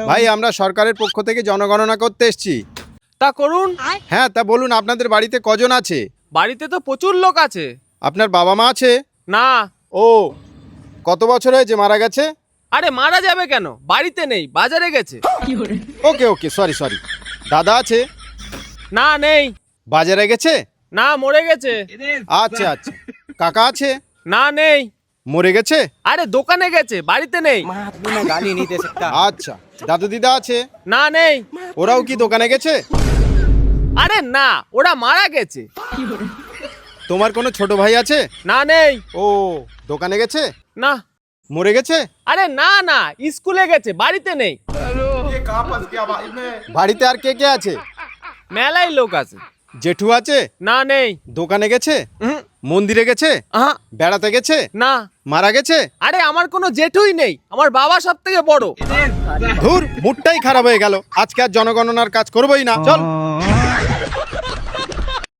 ভাই আমরা সরকারের পক্ষ থেকে জনগণনা করতে এসেছি। তা করুন। হ্যাঁ তা বলুন আপনাদের বাড়িতে কজন আছে? বাড়িতে তো প্রচুর লোক আছে। আপনার বাবা মা আছে? না। ও কত বছর হয়েছে মারা গেছে? আরে মারা যাবে কেন, বাড়িতে নেই, বাজারে গেছে। ওকে ওকে সরি। দাদা আছে? না নেই। বাজারে গেছে? না মরে গেছে। আচ্ছা কাকা আছে? না নেই। মরে গেছে? আরে দোকানে গেছে, বাড়িতে নেই। गाली नहीं दे सकता। আচ্ছা দাদু দিদা আছে? না নেই। ওরাও কি দোকানে গেছে? আরে না, ওরা মারা গেছে। তোমার কোনো ছোট ভাই আছে? না নেই। ও দোকানে গেছে? না। মরে গেছে? আরে না না, স্কুলে গেছে, বাড়িতে নেই। বাড়িতে আর কে কে আছে? মেলাই লোক আছে। জেঠু আছে? না নেই। দোকানে গেছে? উহুম, মন্দিরে গেছে? আহা, বেড়াতে গেছে? না। মারা গেছে? আরে আমার কোনো জেঠুই নেই, আমার বাবা সব থেকে বড়। ধুর মুডটাই খারাপ হয়ে গেল, আজকে আর জনগণনার কাজ করবোই না, চল।